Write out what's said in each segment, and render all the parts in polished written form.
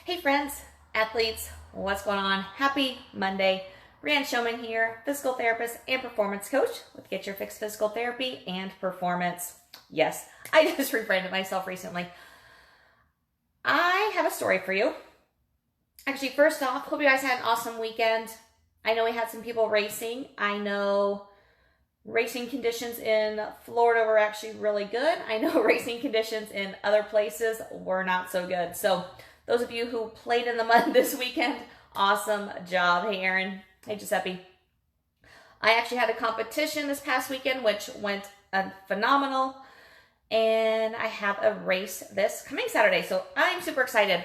Hey friends, athletes, what's going on? Happy Monday. Brianne Showman here, physical therapist and performance coach with Get Your Fix Physical Therapy and Performance. Yes, I just rebranded myself recently. I have a story for you. Actually, first off, hope you guys had an awesome weekend. I know we had some people racing. I know racing conditions in Florida were actually really good. I know racing conditions in other places were not so good. So those of you who played in the mud this weekend, awesome job. Hey, Aaron. Hey, Giuseppe. I actually had a competition this past weekend, which went phenomenal. And I have a race this coming Saturday. So I'm super excited.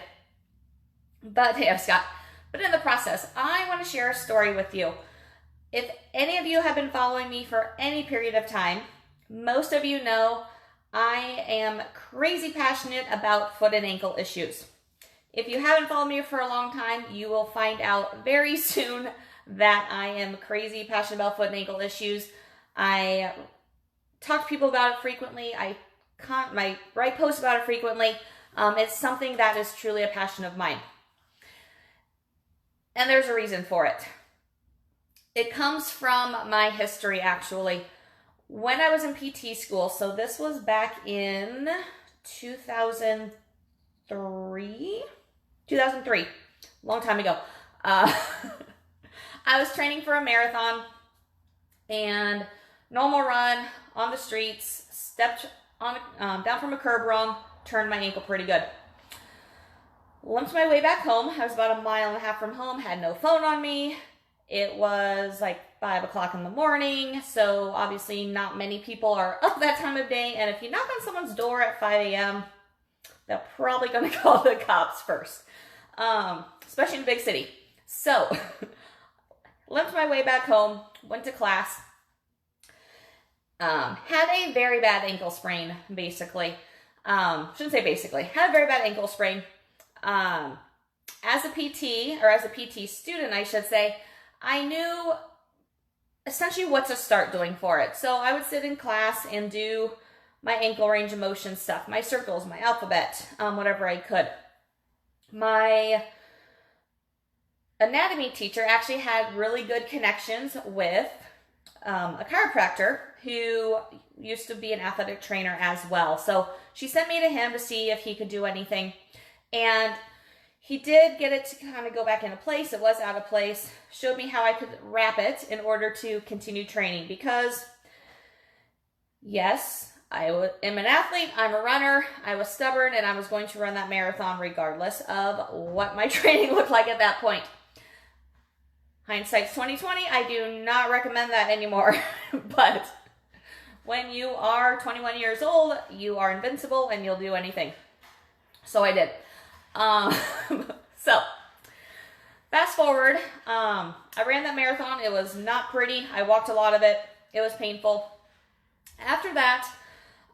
But hey, I'm Scott. But in the process, I want to share a story with you. If any of you have been following me for any period of time, most of you know I am crazy passionate about foot and ankle issues. If you haven't followed me for a long time, you will find out very soon that I am crazy passionate about foot and ankle issues. I talk to people about it frequently. I write posts about it frequently. It's something that is truly a passion of mine. And there's a reason for it. It comes from my history, actually. When I was in PT school, so this was back in 2003, long time ago. I was training for a marathon and normal run on the streets, stepped on down from a curb wrong, turned my ankle pretty good. Limped my way back home. I was about 1.5 miles from home, had no phone on me. It was like 5 o'clock in the morning, so obviously not many people are up that time of day, and if you knock on someone's door at 5 a.m., they're probably going to call the cops first, especially in a big city. So, limped my way back home, went to class, had a very bad ankle sprain, basically. Shouldn't say basically. Had a very bad ankle sprain. As a PT, or as a PT student, I should say, I knew essentially what to start doing for it. So I would sit in class and do my ankle range of motion stuff, my circles, my alphabet, whatever I could. My anatomy teacher actually had really good connections with a chiropractor who used to be an athletic trainer as well. So she sent me to him to see if he could do anything. And he did get it to kind of go back into place. It was out of place. Showed me how I could wrap it in order to continue training. Because, yes, I am an athlete. I'm a runner. I was stubborn, and I was going to run that marathon regardless of what my training looked like at that point. Hindsight's 20/20. I do not recommend that anymore. But when you are 21 years old, you are invincible, and you'll do anything. So I did. So fast forward, I ran that marathon. It was not pretty. I walked a lot of it. It was painful. After that,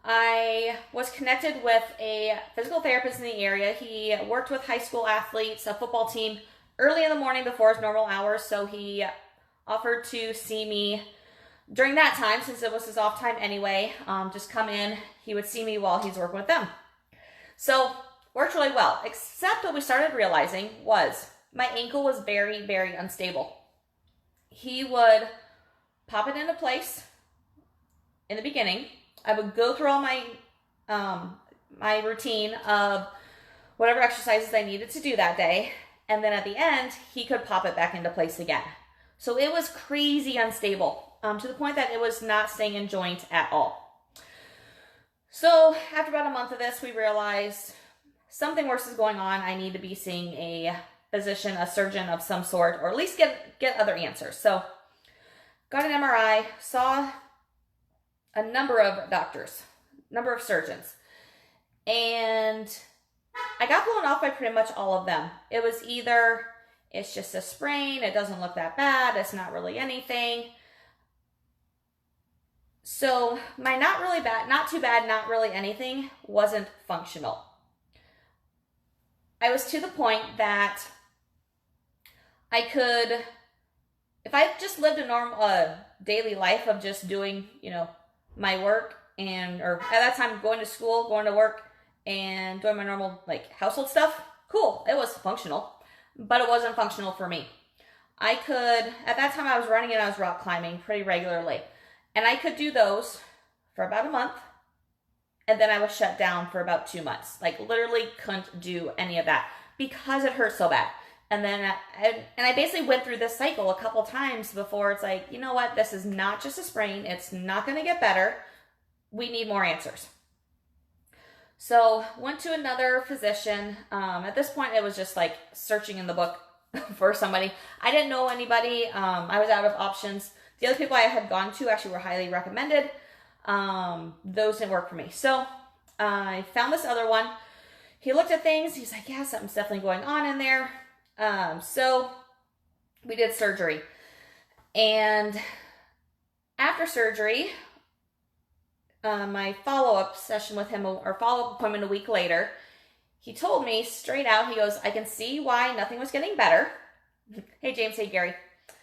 I was connected with a physical therapist in the area. He worked with high school athletes, a football team, early in the morning before his normal hours. So he offered to see me during that time, since it was his off time anyway. Just come in. He would see me while he's working with them. So worked really well, except what we started realizing was my ankle was very, very unstable. He would pop it into place in the beginning. I would go through all my my routine of whatever exercises I needed to do that day, and then at the end, he could pop it back into place again. So it was crazy unstable, to the point that it was not staying in joint at all. So after about a month of this, we realized something worse is going on. I need to be seeing a physician, a surgeon of some sort, or at least get other answers. So got an MRI, saw a number of doctors, number of surgeons, and I got blown off by pretty much all of them. It was either, it's just a sprain, it doesn't look that bad, it's not really anything. So my not really bad, not too bad, not really anything wasn't functional. I was to the point that I could, if I just lived a normal daily life of just doing, my work or at that time going to school, going to work, and doing my normal household stuff, Cool, it was functional, but it wasn't functional for me. I could, at that time I was running and I was rock climbing pretty regularly. And I could do those for about a month. And then I was shut down for about 2 months. Like literally couldn't do any of that because it hurt so bad. And then I basically went through this cycle a couple times before it's like, you know what? This is not just a sprain. It's not going to get better. We need more answers. So went to another physician. At this point, it was just like searching in the book for somebody. I didn't know anybody. I was out of options. The other people I had gone to actually were highly recommended. Those didn't work for me. So I found this other one. He looked at things. He's like, yeah, something's definitely going on in there. So we did surgery. And after surgery, my follow-up session with him, or follow-up appointment a week later, he told me straight out, he goes, I can see why nothing was getting better. Hey, James, hey, Gary.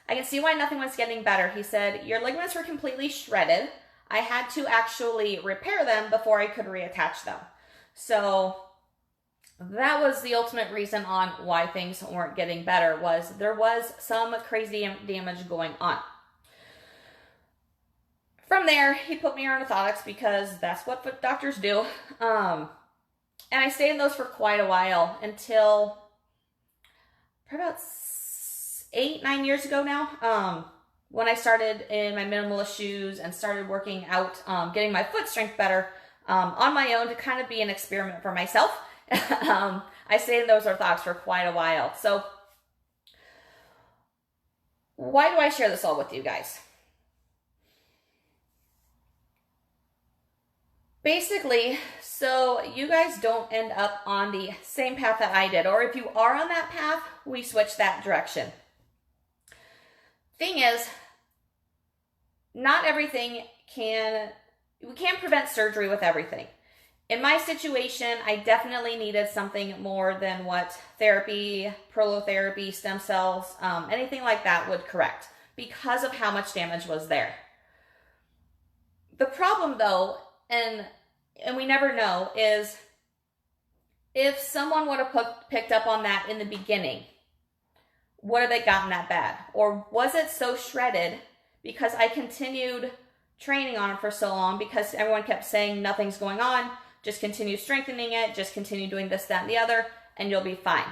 I can see why nothing was getting better. He said, your ligaments were completely shredded. I had to actually repair them before I could reattach them. So that was the ultimate reason on why things weren't getting better, was there was some crazy damage going on. From there, he put me on orthotics because that's what foot doctors do. And I stayed in those for quite a while until probably about 8-9 years ago now. When I started in my minimalist shoes and started working out, getting my foot strength better on my own to kind of be an experiment for myself. I stayed in those orthotics for quite a while. So why do I share this all with you guys? Basically, so you guys don't end up on the same path that I did, or if you are on that path, we switch that direction. Thing is, not everything we can't prevent surgery with everything. In my situation, I definitely needed something more than what therapy, prolotherapy, stem cells, anything like that would correct because of how much damage was there. The problem though, and we never know, is if someone would have picked up on that in the beginning, would have they gotten that bad? Or was it so shredded because I continued training on it for so long because everyone kept saying nothing's going on, just continue strengthening it, just continue doing this, that, and the other, and you'll be fine.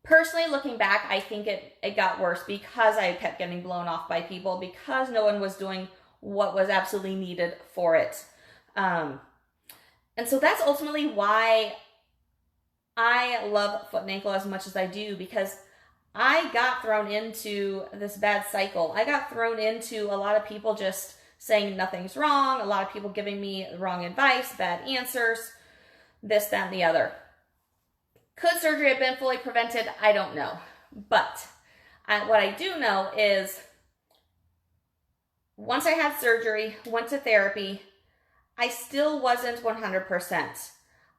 Personally, looking back, I think it got worse because I kept getting blown off by people, because no one was doing what was absolutely needed for it. And so that's ultimately why I love foot and ankle as much as I do, because I got thrown into this bad cycle. I got thrown into a lot of people just saying nothing's wrong, a lot of people giving me the wrong advice, bad answers, this, that, and the other. Could surgery have been fully prevented? I don't know. But what I do know is once I had surgery, went to therapy, I still wasn't 100%.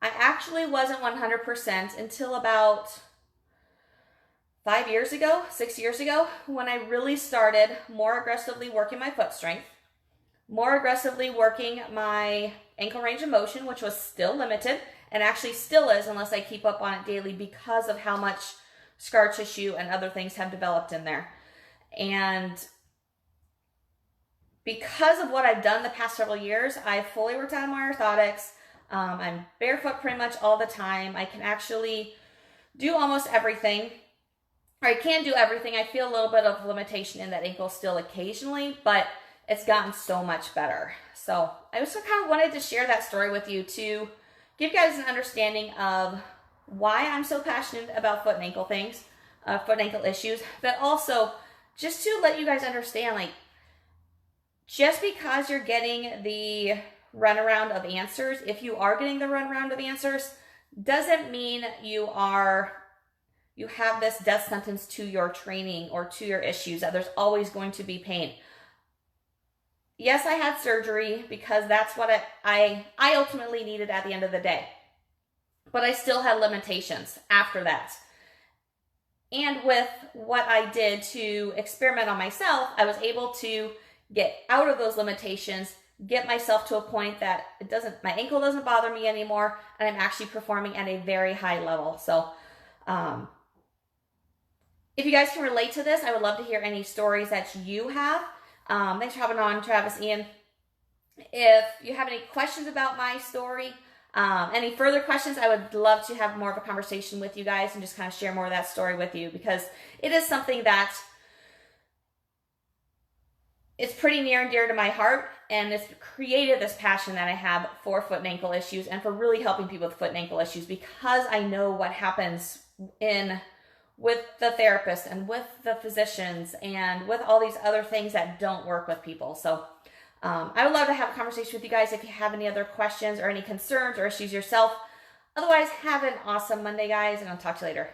I actually wasn't 100% until about 5 years ago, 6 years ago, when I really started more aggressively working my foot strength, more aggressively working my ankle range of motion, which was still limited, and actually still is unless I keep up on it daily because of how much scar tissue and other things have developed in there. And because of what I've done the past several years, I've fully worked on my orthotics. I'm barefoot pretty much all the time. I can actually do almost everything. Or I can do everything. I feel a little bit of limitation in that ankle still occasionally, but it's gotten so much better. So I just kind of wanted to share that story with you to give you guys an understanding of why I'm so passionate about foot and ankle things, foot and ankle issues, but also just to let you guys understand, like, just because you're getting the runaround of answers, if you are getting the runaround of answers, doesn't mean you have this death sentence to your training or to your issues, that there's always going to be pain. Yes, I had surgery because that's what I ultimately needed at the end of the day. But I still had limitations after that. And with what I did to experiment on myself, I was able to get out of those limitations, get myself to a point that my ankle doesn't bother me anymore, and I'm actually performing at a very high level. So if you guys can relate to this, I would love to hear any stories that you have. Thanks for hopping on, Travis, Ian. If you have any questions about my story, any further questions, I would love to have more of a conversation with you guys and just kind of share more of that story with you, because it is something that it's pretty near and dear to my heart, and it's created this passion that I have for foot and ankle issues and for really helping people with foot and ankle issues, because I know what happens with the therapist and with the physicians and with all these other things that don't work with people. So I would love to have a conversation with you guys if you have any other questions or any concerns or issues yourself. Otherwise, have an awesome Monday, guys, and I'll talk to you later.